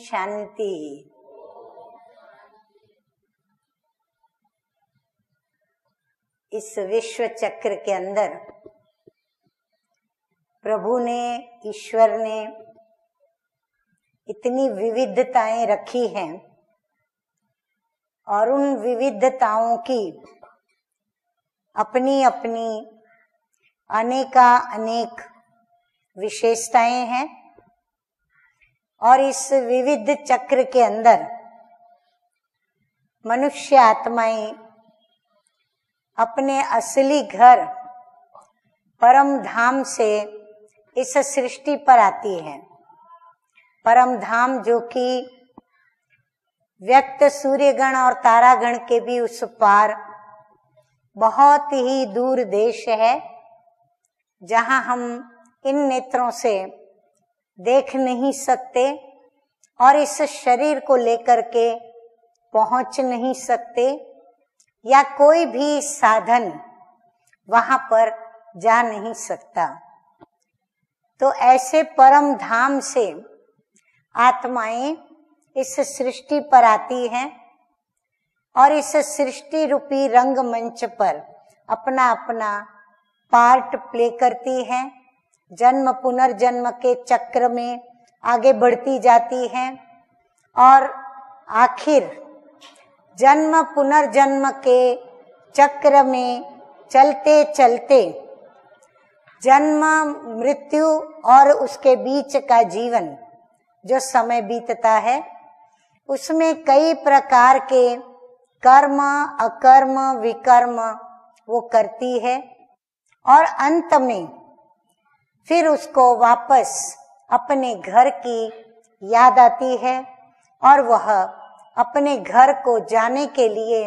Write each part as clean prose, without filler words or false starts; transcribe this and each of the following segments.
शांति। इस विश्व चक्र के अंदर प्रभु ने, ईश्वर ने इतनी विविधताएं रखी हैं और उन विविधताओं की अपनी अपनी अनेक विशेषताएं हैं। और इस विविध चक्र के अंदर मनुष्य आत्माएं अपने असली घर परम धाम से इस सृष्टि पर आती है। परम धाम जो कि व्यक्त सूर्यगण और तारागण के भी उस पार बहुत ही दूर देश है, जहां हम इन नेत्रों से देख नहीं सकते और इस शरीर को लेकर के पहुंच नहीं सकते, या कोई भी साधन वहां पर जा नहीं सकता। तो ऐसे परम धाम से आत्माएं इस सृष्टि पर आती हैं और इस सृष्टि रूपी रंगमंच पर अपना अपना पार्ट प्ले करती हैं। जन्म पुनर्जन्म के चक्र में आगे बढ़ती जाती हैं और आखिर जन्म पुनर्जन्म के चक्र में चलते चलते जन्म मृत्यु और उसके बीच का जीवन जो समय बीतता है, उसमें कई प्रकार के कर्म, अकर्म, विकर्म वो करती है और अंत में फिर उसको वापस अपने घर की याद आती है और वह अपने घर को जाने के लिए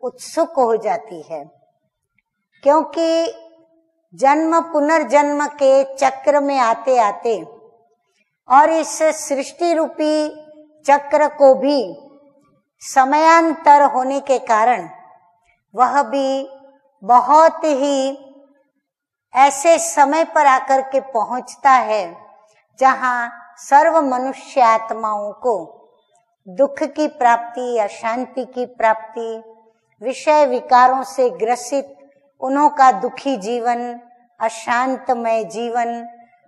उत्सुक हो जाती है। क्योंकि जन्म पुनर्जन्म के चक्र में आते आते और इस सृष्टि रूपी चक्र को भी समयांतर होने के कारण वह भी बहुत ही ऐसे समय पर आकर के पहुंचता है जहां सर्व मनुष्य आत्माओं को दुख की प्राप्ति, अशांति की प्राप्ति, विषय विकारों से ग्रसित उन्हों का दुखी जीवन, अशांतमय जीवन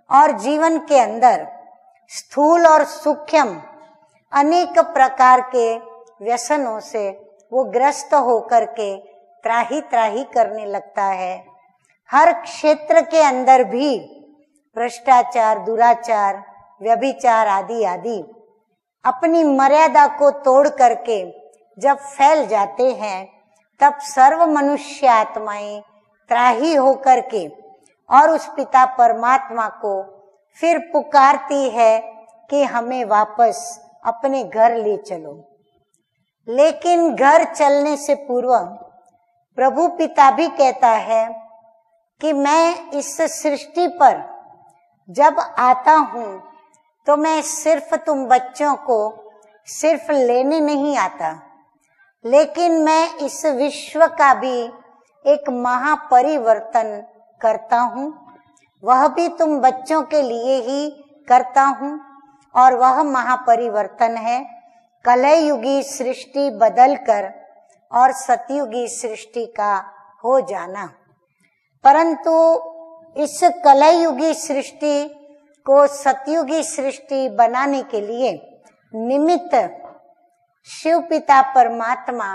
और जीवन के अंदर स्थूल और सूक्ष्म अनेक प्रकार के व्यसनों से वो ग्रस्त होकर के त्राही त्राही करने लगता है। हर क्षेत्र के अंदर भी भ्रष्टाचार, दुराचार, व्यभिचार आदि आदि अपनी मर्यादा को तोड़ करके जब फैल जाते हैं, तब सर्व मनुष्य आत्माएं त्राही होकर के और उस पिता परमात्मा को फिर पुकारती है कि हमें वापस अपने घर ले चलो। लेकिन घर चलने से पूर्व प्रभु पिता भी कहता है कि मैं इस सृष्टि पर जब आता हूं तो मैं सिर्फ तुम बच्चों को सिर्फ लेने नहीं आता, लेकिन मैं इस विश्व का भी एक महापरिवर्तन करता हूं। वह भी तुम बच्चों के लिए ही करता हूं और वह महापरिवर्तन है कलयुगी सृष्टि बदलकर और सतयुगी सृष्टि का हो जाना। परंतु इस कलयुगी सृष्टि को सतयुगी सृष्टि बनाने के लिए निमित्त शिव पिता परमात्मा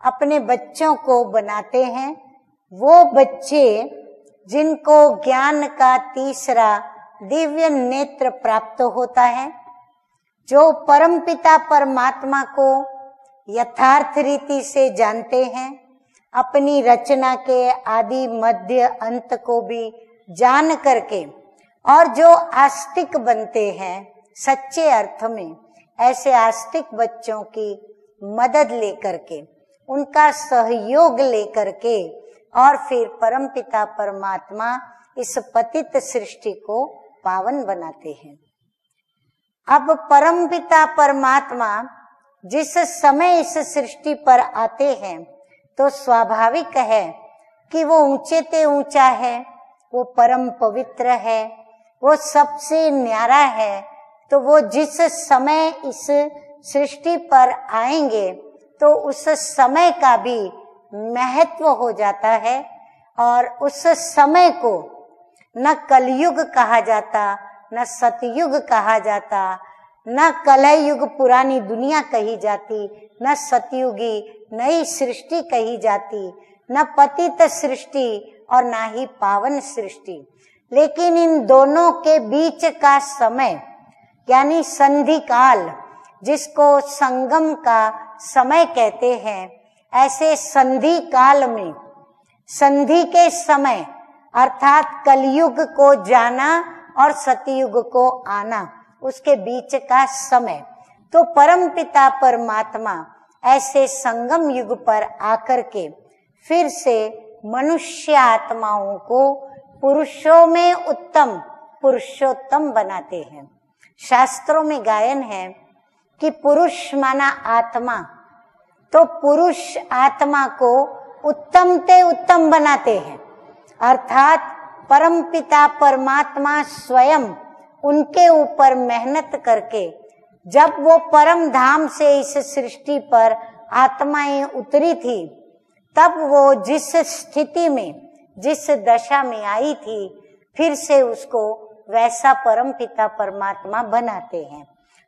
अपने बच्चों को बनाते हैं। वो बच्चे जिनको ज्ञान का तीसरा दिव्य नेत्र प्राप्त होता है, जो परम पिता परमात्मा को यथार्थ रीति से जानते हैं, अपनी रचना के आदि मध्य अंत को भी जान करके, और जो आस्तिक बनते हैं सच्चे अर्थ में, ऐसे आस्तिक बच्चों की मदद लेकर के, उनका सहयोग लेकर के, और फिर परमपिता परमात्मा इस पतित सृष्टि को पावन बनाते हैं। अब परमपिता परमात्मा जिस समय इस सृष्टि पर आते हैं तो स्वाभाविक है कि वो ऊंचे ते ऊंचा है, वो परम पवित्र है, वो सबसे न्यारा है, तो वो जिस समय इस सृष्टि पर आएंगे तो उस समय का भी महत्व हो जाता है, और उस समय को न कलयुग कहा जाता, न सतयुग कहा जाता, न कलयुग पुरानी दुनिया कही जाती, न सतयुगी नई सृष्टि कही जाती, न पतित सृष्टि और ना ही पावन सृष्टि। लेकिन इन दोनों के बीच का समय यानी संधि काल, जिसको संगम का समय कहते हैं, ऐसे संधि काल में, संधि के समय अर्थात कलयुग को जाना और सतयुग को आना, उसके बीच का समय, तो परमपिता परमात्मा ऐसे संगम युग पर आकर के फिर से मनुष्य आत्माओं को पुरुषों में उत्तम पुरुषोत्तम बनाते हैं। शास्त्रों में गायन है कि पुरुष माना आत्मा, तो पुरुष आत्मा को उत्तम ते उत्तम बनाते हैं, अर्थात परमपिता परमात्मा स्वयं उनके ऊपर मेहनत करके जब वो परम धाम से इस सृष्टि पर आत्माएं उतरी थी, तब वो जिस स्थिति में, जिस दशा में आई थी, फिर से उसको वैसा परमपिता परमात्मा बनाते हैं,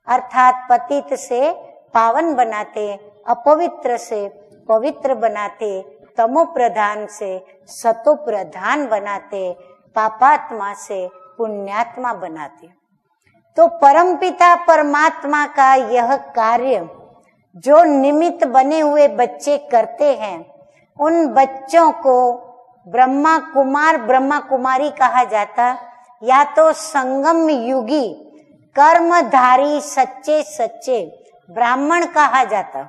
अर्थात पतित से पावन बनाते, अपवित्र से पवित्र बनाते, तमो प्रधान से सतो प्रधान बनाते, पापात्मा से पुण्यात्मा बनाते। तो परमपिता परमात्मा का यह कार्य जो निमित्त बने हुए बच्चे करते हैं, उन बच्चों को ब्रह्मा कुमार ब्रह्मा कुमारी कहा जाता, या तो संगम युगी कर्मधारी सच्चे सच्चे ब्राह्मण कहा जाता।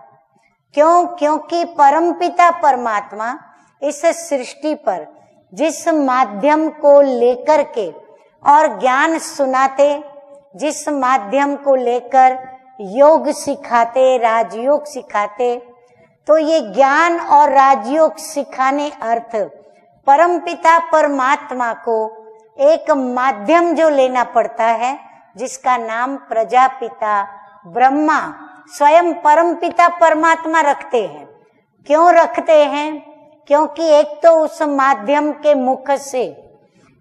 क्यों? क्योंकि परमपिता परमात्मा इस सृष्टि पर जिस माध्यम को लेकर के और ज्ञान सुनाते, जिस माध्यम को लेकर योग सिखाते, राजयोग सिखाते, तो ये ज्ञान और राजयोग सिखाने अर्थ परमपिता परमात्मा को एक माध्यम जो लेना पड़ता है, जिसका नाम प्रजापिता ब्रह्मा स्वयं परमपिता परमात्मा रखते हैं। क्यों रखते हैं? क्योंकि एक तो उस माध्यम के मुख से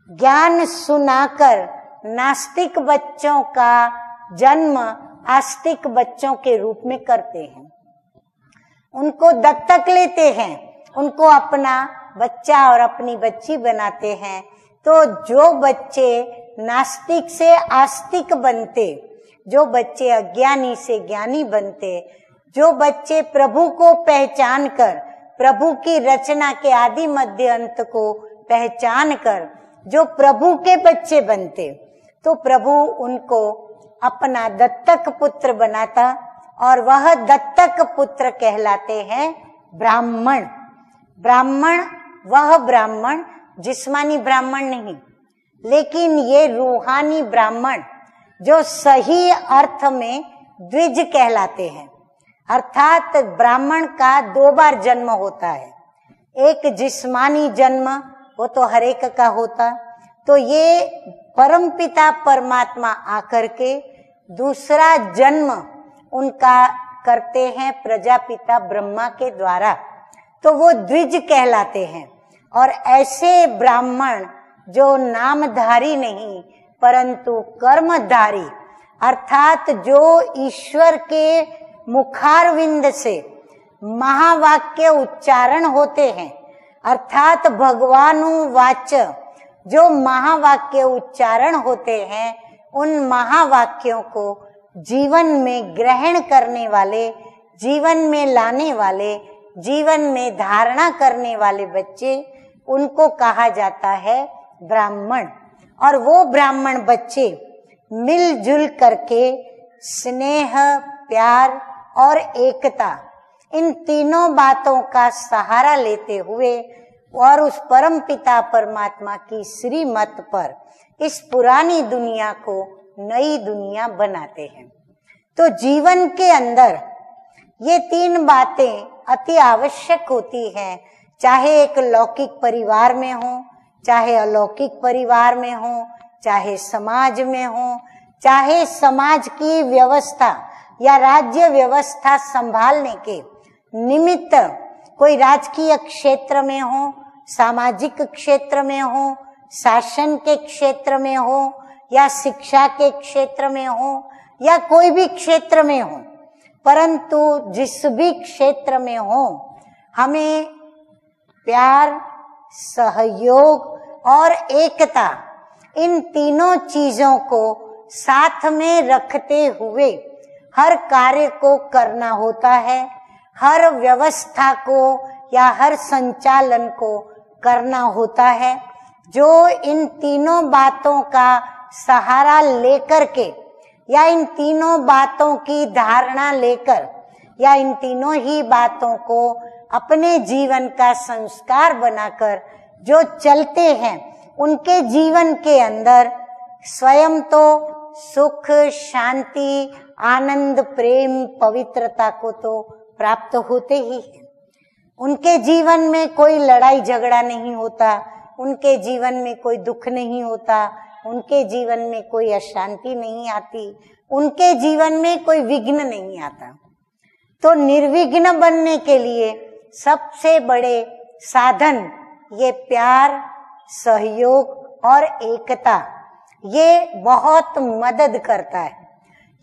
ज्ञान सुनाकर नास्तिक बच्चों का जन्म आस्तिक बच्चों के रूप में करते हैं, उनको दत्तक लेते हैं, उनको अपना बच्चा और अपनी बच्ची बनाते हैं। तो जो बच्चे नास्तिक से आस्तिक बनते, जो बच्चे अज्ञानी से ज्ञानी बनते, जो बच्चे प्रभु को पहचान कर, प्रभु की रचना के आदि मध्य अंत को पहचान कर जो प्रभु के बच्चे बनते, तो प्रभु उनको अपना दत्तक पुत्र बनाता, और वह दत्तक पुत्र कहलाते हैं ब्राह्मण। ब्राह्मण वह ब्राह्मण, जिस्मानी ब्राह्मण नहीं, लेकिन ये रूहानी ब्राह्मण जो सही अर्थ में द्विज कहलाते हैं। अर्थात ब्राह्मण का 2 बार जन्म होता है, एक जिस्मानी जन्म, वो तो हर एक का होता, तो ये परमपिता परमात्मा आकर के दूसरा जन्म उनका करते हैं प्रजापिता ब्रह्मा के द्वारा, तो वो द्विज कहलाते हैं। और ऐसे ब्राह्मण जो नामधारी नहीं परंतु कर्मधारी, अर्थात जो ईश्वर के मुखारविंद से महावाक्य उच्चारण होते हैं, अर्थात भगवानुवाच जो महावाक्य उच्चारण होते हैं, उन महावाक्यों को जीवन में ग्रहण करने वाले, जीवन में लाने वाले, जीवन में धारणा करने वाले बच्चे, उनको कहा जाता है ब्राह्मण। और वो ब्राह्मण बच्चे मिलजुल करके स्नेह, प्यार और एकता, इन तीनों बातों का सहारा लेते हुए और उस परम पिता परमात्मा की श्रीमत पर इस पुरानी दुनिया को नई दुनिया बनाते हैं। तो जीवन के अंदर ये 3 बातें अति आवश्यक होती हैं, चाहे एक लौकिक परिवार में हो, चाहे अलौकिक परिवार में हो, चाहे समाज में हो, चाहे समाज की व्यवस्था या राज्य व्यवस्था संभालने के निमित्त कोई राजकीय क्षेत्र में हो, सामाजिक क्षेत्र में हो, शासन के क्षेत्र में हो, या शिक्षा के क्षेत्र में हो, या कोई भी क्षेत्र में हो, परंतु जिस भी क्षेत्र में हो, हमें प्यार, सहयोग और एकता, इन तीनों चीजों को साथ में रखते हुए हर कार्य को करना होता है। हर व्यवस्था को या हर संचालन को करना होता है। जो इन तीनों बातों का सहारा लेकर के या इन तीनों बातों की धारणा लेकर या इन तीनों ही बातों को अपने जीवन का संस्कार बनाकर जो चलते हैं, उनके जीवन के अंदर स्वयं तो सुख, शांति, आनंद, प्रेम, पवित्रता को तो प्राप्त होते ही है। उनके जीवन में कोई लड़ाई झगड़ा नहीं होता, उनके जीवन में कोई दुख नहीं होता, उनके जीवन में कोई अशांति नहीं आती, उनके जीवन में कोई विघ्न नहीं आता। तो निर्विघ्न बनने के लिए सबसे बड़े साधन ये प्यार, सहयोग और एकता, ये बहुत मदद करता है।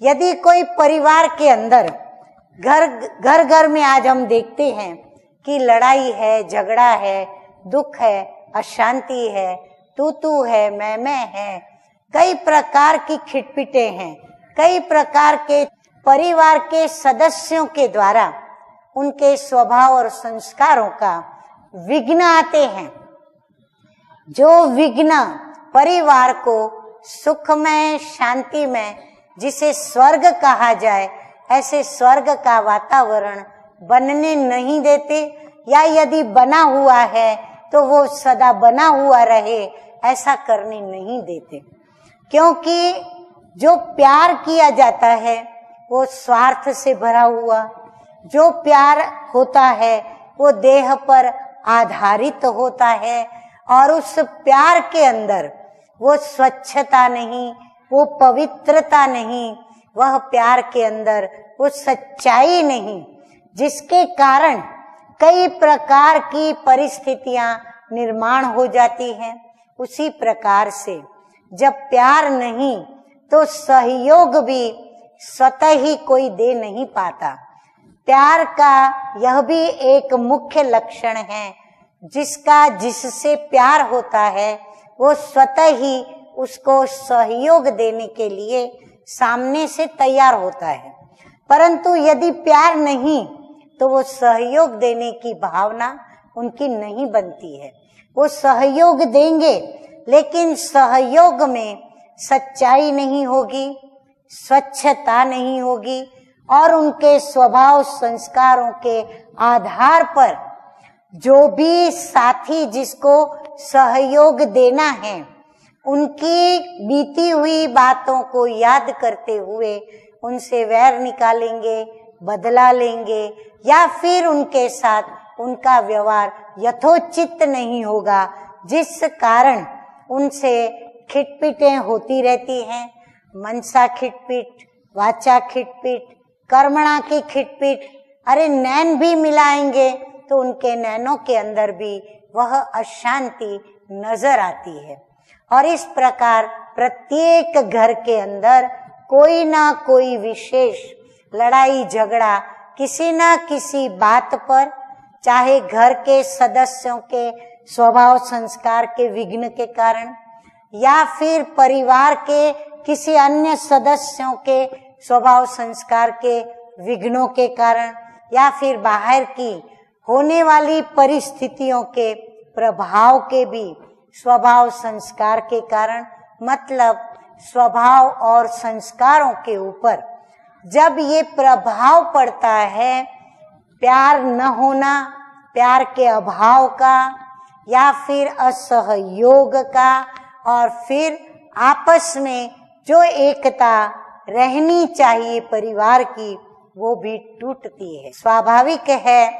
यदि कोई परिवार के अंदर घर घर में आज हम देखते हैं कि लड़ाई है, झगड़ा है, दुख है, अशांति है, तू है, मैं है, कई प्रकार की खिटपिटे हैं, कई प्रकार के परिवार के सदस्यों के द्वारा उनके स्वभाव और संस्कारों का विघ्न आते हैं। जो विघ्न परिवार को सुखमय, शांतिमय, जिसे स्वर्ग कहा जाए, ऐसे स्वर्ग का वातावरण बनने नहीं देते, या यदि बना हुआ है तो वो सदा बना हुआ रहे, ऐसा करने नहीं देते। क्योंकि जो प्यार किया जाता है वो स्वार्थ से भरा हुआ, जो प्यार होता है वो देह पर आधारित होता है, और उस प्यार के अंदर वो स्वच्छता नहीं, वो पवित्रता नहीं, वह प्यार के अंदर वो सच्चाई नहीं, जिसके कारण कई प्रकार की परिस्थितियां निर्माण हो जाती हैं। उसी प्रकार से जब प्यार नहीं तो सहयोग भी स्वतः ही कोई दे नहीं पाता। प्यार का यह भी एक मुख्य लक्षण है, जिससे प्यार होता है वो स्वतः ही उसको सहयोग देने के लिए सामने से तैयार होता है। परंतु यदि प्यार नहीं तो वो सहयोग देने की भावना उनकी नहीं बनती है। वो सहयोग देंगे, लेकिन सहयोग में सच्चाई नहीं होगी, स्वच्छता नहीं होगी, और उनके स्वभाव संस्कारों के आधार पर जो भी साथी जिसको सहयोग देना है, उनकी बीती हुई बातों को याद करते हुए उनसे वैर निकालेंगे, बदला लेंगे, या फिर उनके साथ उनका व्यवहार यथोचित नहीं होगा, जिस कारण उनसे खिटपिटें होती रहती हैं। मनसा खिटपिट, वाचा खिटपिट, कर्मणा की खिटपिट, अरे नैन भी मिलाएंगे तो उनके नैनों के अंदर भी वह अशांति नजर आती है। और इस प्रकार प्रत्येक घर के अंदर कोई ना कोई विशेष लड़ाई झगड़ा किसी ना किसी बात पर, चाहे घर के सदस्यों के स्वभाव संस्कार के विघ्न के कारण, या फिर परिवार के किसी अन्य सदस्यों के स्वभाव संस्कार के विघ्नों के कारण, या फिर बाहर की होने वाली परिस्थितियों के प्रभाव के भी स्वभाव संस्कार के कारण, मतलब स्वभाव और संस्कारों के ऊपर जब ये प्रभाव पड़ता है, प्यार न होना, प्यार के अभाव का, या फिर असहयोग का, और फिर आपस में जो एकता रहनी चाहिए परिवार की, वो भी टूटती है। स्वाभाविक है,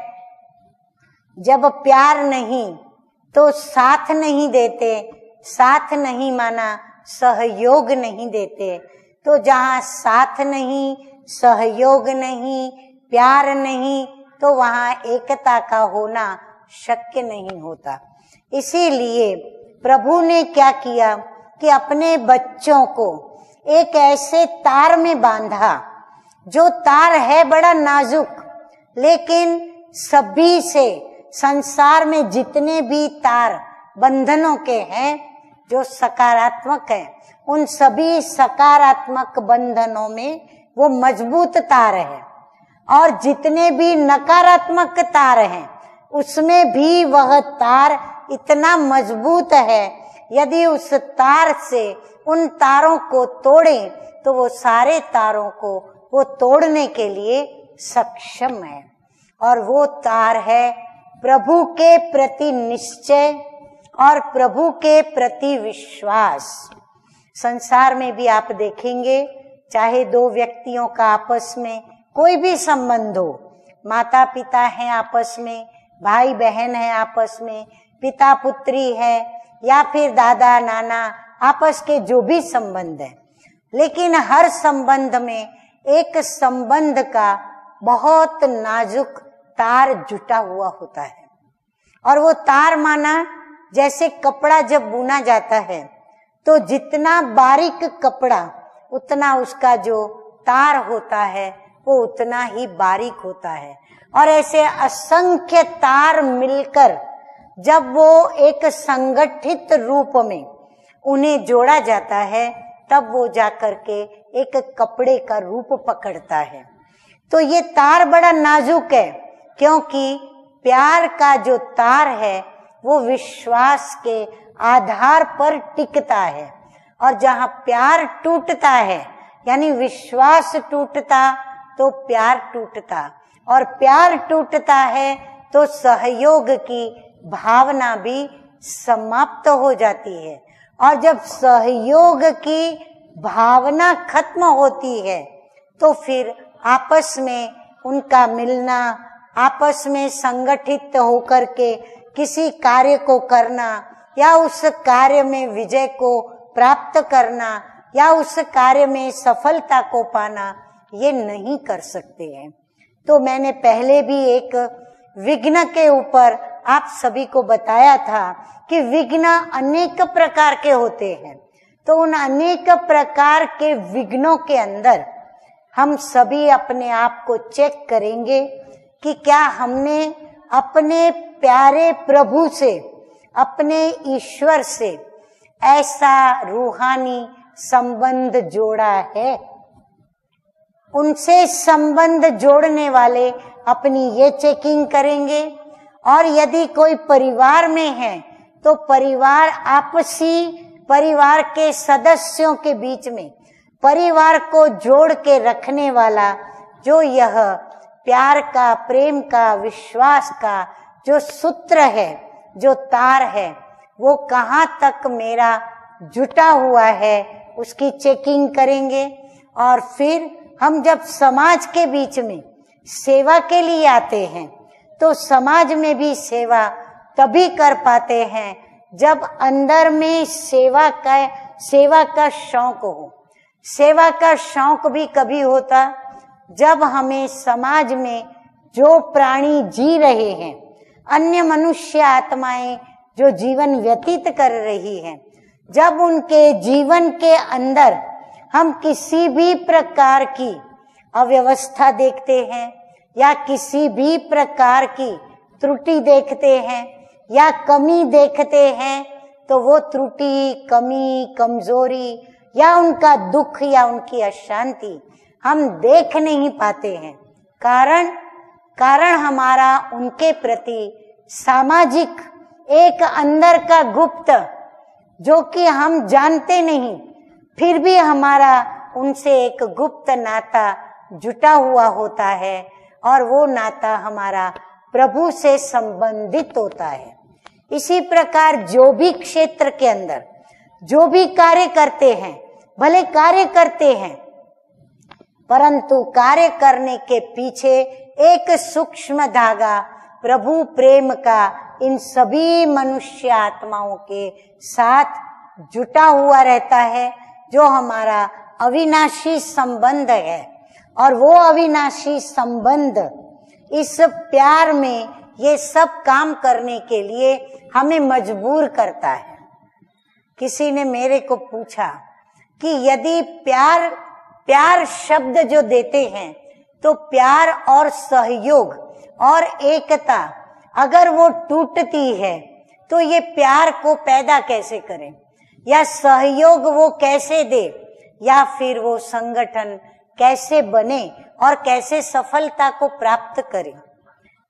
जब प्यार नहीं तो साथ नहीं देते, साथ नहीं माना सहयोग नहीं देते, तो जहाँ साथ नहीं, सहयोग नहीं, प्यार नहीं, तो वहाँ एकता का होना शक्य नहीं होता। इसीलिए प्रभु ने क्या किया कि अपने बच्चों को एक ऐसे तार में बांधा, जो तार है बड़ा नाजुक, लेकिन सभी से, संसार में जितने भी तार बंधनों के हैं जो सकारात्मक है, उन सभी सकारात्मक बंधनों में वो मजबूत तार है, और जितने भी नकारात्मक तार हैं उसमें भी वह तार इतना मजबूत है, यदि उस तार से उन तारों को तोड़ें तो वो सारे तारों को वो तोड़ने के लिए सक्षम है। और वो तार है प्रभु के प्रति निश्चय और प्रभु के प्रति विश्वास। संसार में भी आप देखेंगे, चाहे दो व्यक्तियों का आपस में कोई भी संबंध हो, माता पिता हैं आपस में, भाई बहन है आपस में, पिता पुत्री है, या फिर दादा नाना, आपस के जो भी संबंध है, लेकिन हर संबंध में एक संबंध का बहुत नाजुक तार जुटा हुआ होता है। और वो तार माना जैसे कपड़ा जब बुना जाता है तो जितना बारीक कपड़ा उतना उसका जो तार होता है वो उतना ही बारीक होता है। और ऐसे असंख्य तार मिलकर जब वो एक संगठित रूप में उन्हें जोड़ा जाता है तब वो जाकर के एक कपड़े का रूप पकड़ता है। तो ये तार बड़ा नाजुक है, क्योंकि प्यार का जो तार है वो विश्वास के आधार पर टिकता है। और जहाँ प्यार टूटता है, यानी विश्वास टूटता तो प्यार टूटता, और प्यार टूटता है तो सहयोग की भावना भी समाप्त हो जाती है। और जब सहयोग की भावना खत्म होती है तो फिर आपस में उनका मिलना, आपस में संगठित होकर के किसी कार्य को करना, या उस कार्य में विजय को प्राप्त करना, या उस कार्य में सफलता को पाना, ये नहीं कर सकते हैं। तो मैंने पहले भी एक विघ्न के ऊपर आप सभी को बताया था कि विघ्न अनेक प्रकार के होते हैं। तो उन अनेक प्रकार के विघ्नों के अंदर हम सभी अपने आप को चेक करेंगे कि क्या हमने अपने प्यारे प्रभु से, अपने ईश्वर से ऐसा रूहानी संबंध जोड़ा है। उनसे संबंध जोड़ने वाले अपनी ये चेकिंग करेंगे। और यदि कोई परिवार में है तो परिवार आपसी, परिवार के सदस्यों के बीच में परिवार को जोड़ के रखने वाला जो यह प्यार का, प्रेम का, विश्वास का जो सूत्र है, जो तार है, वो कहाँ तक मेरा जुटा हुआ है उसकी चेकिंग करेंगे। और फिर हम जब समाज के बीच में सेवा के लिए आते हैं तो समाज में भी सेवा तभी कर पाते हैं जब अंदर में सेवा का शौक हो। सेवा का शौक भी कभी होता जब हमें समाज में जो प्राणी जी रहे हैं, अन्य मनुष्य आत्माएं जो जीवन व्यतीत कर रही हैं, जब उनके जीवन के अंदर हम किसी भी प्रकार की अव्यवस्था देखते हैं या किसी भी प्रकार की त्रुटि देखते हैं या कमी देखते हैं, तो वो त्रुटि, कमी, कमजोरी या उनका दुख या उनकी अशांति हम देख नहीं पाते हैं। कारण हमारा उनके प्रति सामाजिक एक अंदर का गुप्त, जो कि हम जानते नहीं, फिर भी हमारा उनसे एक गुप्त नाता जुटा हुआ होता है, और वो नाता हमारा प्रभु से संबंधित होता है। इसी प्रकार जो भी क्षेत्र के अंदर जो भी कार्य करते हैं, भले कार्य करते हैं, परंतु कार्य करने के पीछे एक सूक्ष्म धागा प्रभु प्रेम का इन सभी मनुष्य आत्माओं के साथ जुटा हुआ रहता है, जो हमारा अविनाशी संबंध है, और वो अविनाशी संबंध इस प्यार में ये सब काम करने के लिए हमें मजबूर करता है। किसी ने मेरे को पूछा कि यदि प्यार शब्द जो देते हैं, तो प्यार और सहयोग और एकता अगर वो टूटती है तो ये प्यार को पैदा कैसे करें, या सहयोग वो कैसे दे, या फिर वो संगठन कैसे बने और कैसे सफलता को प्राप्त करे।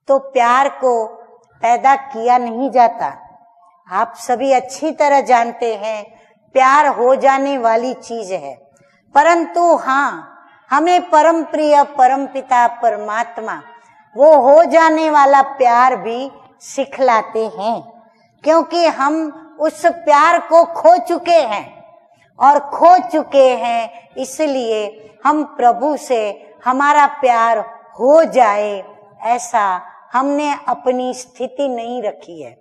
तो प्यार को पैदा किया नहीं जाता। आप सभी अच्छी तरह जानते हैं प्यार हो जाने वाली चीज है, परंतु हाँ, हमें परम प्रिय परमपिता परमात्मा वो हो जाने वाला प्यार भी सिखलाते हैं, क्योंकि हम उस प्यार को खो चुके हैं, और खो चुके हैं इसलिए हम प्रभु से हमारा प्यार हो जाए ऐसा हमने अपनी स्थिति नहीं रखी है।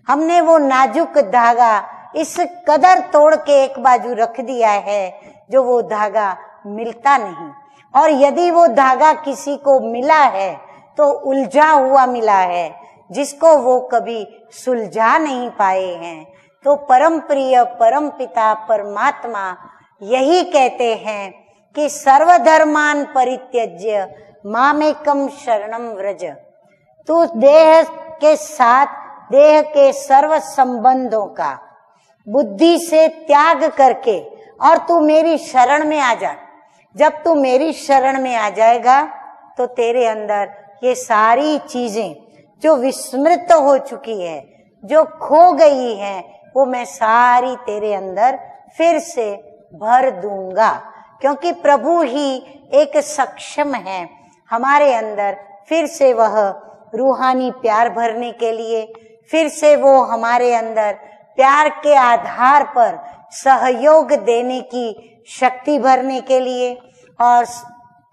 हमने वो नाजुक धागा इस कदर तोड़ के एक बाजू रख दिया है जो वो धागा मिलता नहीं, और यदि वो धागा किसी को मिला है तो उलझा हुआ मिला है, जिसको वो कभी सुलझा नहीं पाए हैं। तो परम प्रिय परम पिता परमात्मा यही कहते हैं कि सर्वधर्मान परित्यज्य मामेकम शरणम व्रज। तू देह के साथ देह के सर्व संबंधों का बुद्धि से त्याग करके और तू मेरी शरण में आ जा। जब तू मेरी शरण में आ जाएगा तो तेरे अंदर ये सारी चीजें जो विस्मृत हो चुकी है, जो खो गई है, वो मैं सारी तेरे अंदर फिर से भर दूंगा, क्योंकि प्रभु ही एक सक्षम है हमारे अंदर फिर से वह रूहानी प्यार भरने के लिए, फिर से वो हमारे अंदर प्यार के आधार पर सहयोग देने की शक्ति भरने के लिए, और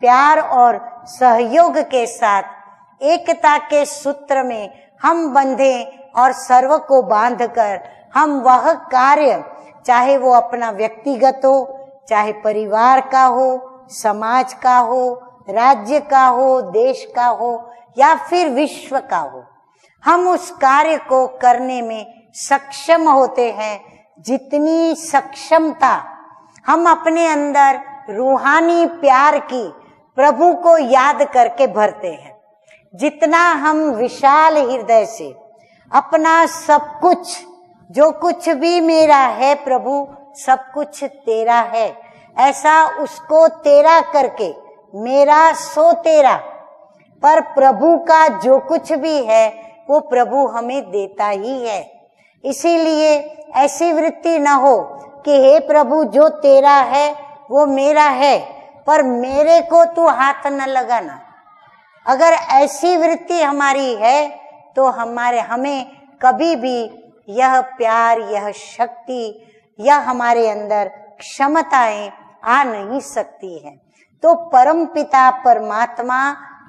प्यार और सहयोग के साथ एकता के सूत्र में हम बंधे और सर्व को बांधकर हम वह कार्य, चाहे वो अपना व्यक्तिगत हो, चाहे परिवार का हो, समाज का हो, राज्य का हो, देश का हो, या फिर विश्व का हो, हम उस कार्य को करने में सक्षम होते हैं। जितनी सक्षमता हम अपने अंदर रूहानी प्यार की प्रभु को याद करके भरते हैं, जितना हम विशाल हृदय से अपना सब कुछ, जो कुछ भी मेरा है प्रभु, सब कुछ तेरा है, ऐसा उसको तेरा करके, मेरा सो तेरा, पर प्रभु का जो कुछ भी है वो प्रभु हमें देता ही है। इसीलिए ऐसी वृत्ति न हो कि हे प्रभु जो तेरा है वो मेरा है, पर मेरे को तू हाथ न लगाना। अगर ऐसी वृत्ति हमारी है तो हमें कभी भी यह प्यार, यह शक्ति, यह हमारे अंदर क्षमताएं आ नहीं सकती है। तो परम पिता परमात्मा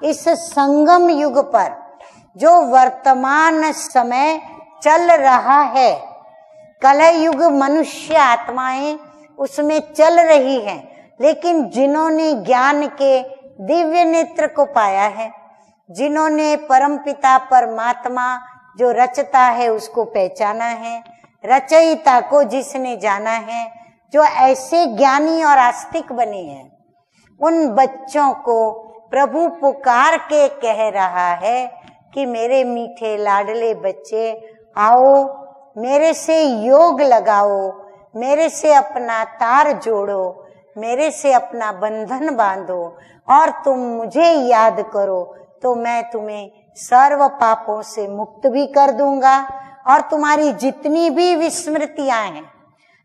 इस संगम युग पर जो वर्तमान समय चल रहा है, कलह युग मनुष्य आत्माएं उसमें चल रही हैं, लेकिन जिन्होंने ज्ञान के दिव्य नेत्र को पाया है, जिन्होंने परमपिता परमात्मा जो रचता है उसको पहचाना है, रचयिता को जिसने जाना है, जो ऐसे ज्ञानी और आस्तिक बने हैं, उन बच्चों को प्रभु पुकार के कह रहा है कि मेरे मीठे लाडले बच्चे आओ, मेरे से योग लगाओ, मेरे से अपना तार जोड़ो, मेरे से अपना बंधन बांधो, और तुम मुझे याद करो तो मैं तुम्हें सर्व पापों से मुक्त भी कर दूंगा, और तुम्हारी जितनी भी विस्मृतियां हैं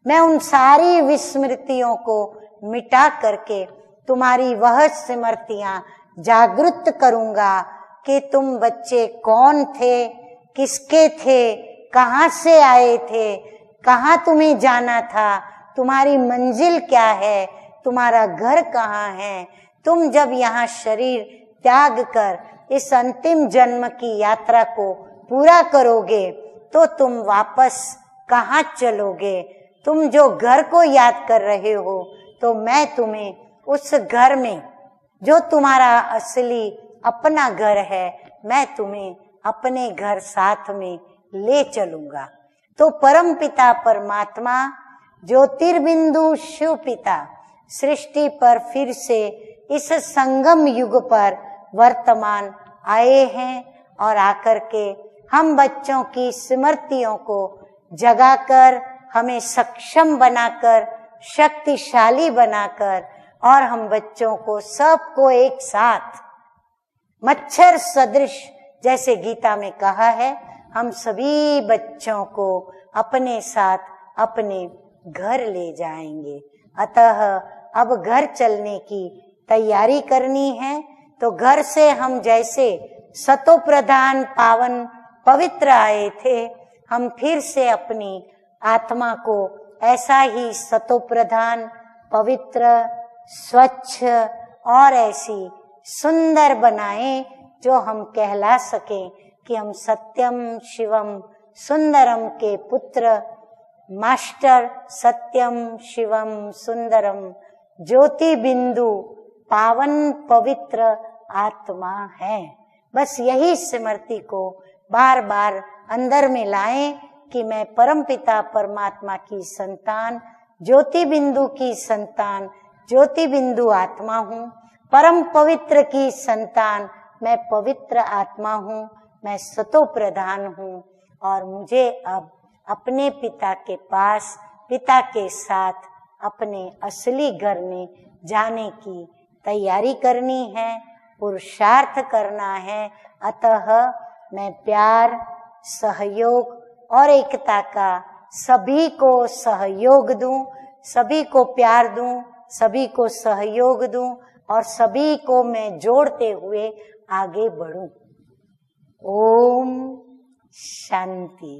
मैं उन सारी विस्मृतियों को मिटा करके तुम्हारी वह स्मृतियां जागृत करूंगा कि तुम बच्चे कौन थे, किसके थे, कहाँ से आए थे, कहाँ तुम्हें जाना था, तुम्हारी मंजिल क्या है, तुम्हारा घर कहाँ है। तुम जब यहाँ शरीर त्याग कर इस अंतिम जन्म की यात्रा को पूरा करोगे तो तुम वापस कहाँ चलोगे। तुम जो घर को याद कर रहे हो तो मैं तुम्हें उस घर में जो तुम्हारा असली अपना घर है, मैं तुम्हें अपने घर साथ में ले चलूंगा। तो परम पिता परमात्मा ज्योतिर्बिंदु शिव पिता सृष्टि पर फिर से इस संगम युग पर वर्तमान आए हैं और आकर के हम बच्चों की स्मृतियों को जगाकर, हमें सक्षम बनाकर, शक्तिशाली बनाकर, और हम बच्चों को सबको एक साथ मच्छर सदृश, जैसे गीता में कहा है, हम सभी बच्चों को अपने साथ अपने घर ले जाएंगे। अतः अब घर चलने की तैयारी करनी है। तो घर से हम जैसे सतो प्रधान पावन पवित्र आए थे, हम फिर से अपनी आत्मा को ऐसा ही सतो प्रधान, पवित्र, स्वच्छ और ऐसी सुंदर बनाएं जो हम कहला सकें कि हम सत्यम शिवम सुंदरम के पुत्र, मास्टर सत्यम शिवम सुंदरम ज्योति बिंदु पावन पवित्र आत्मा है। बस यही स्मृति को बार बार अंदर में लाएं कि मैं परमपिता परमात्मा की संतान, ज्योति बिंदु की संतान, ज्योति बिंदु आत्मा हूँ। परम पवित्र की संतान मैं पवित्र आत्मा हूँ, मैं सतो प्रधान हूँ। और मुझे अब अपने पिता के पास, पिता के साथ अपने असली घर में जाने की तैयारी करनी है, पुरुषार्थ करना है। अतः मैं प्यार, सहयोग और एकता का सभी को सहयोग दूं, सभी को प्यार दूं, सभी को सहयोग दूं और सभी को मैं जोड़ते हुए आगे बढ़ूं। ओम शांति।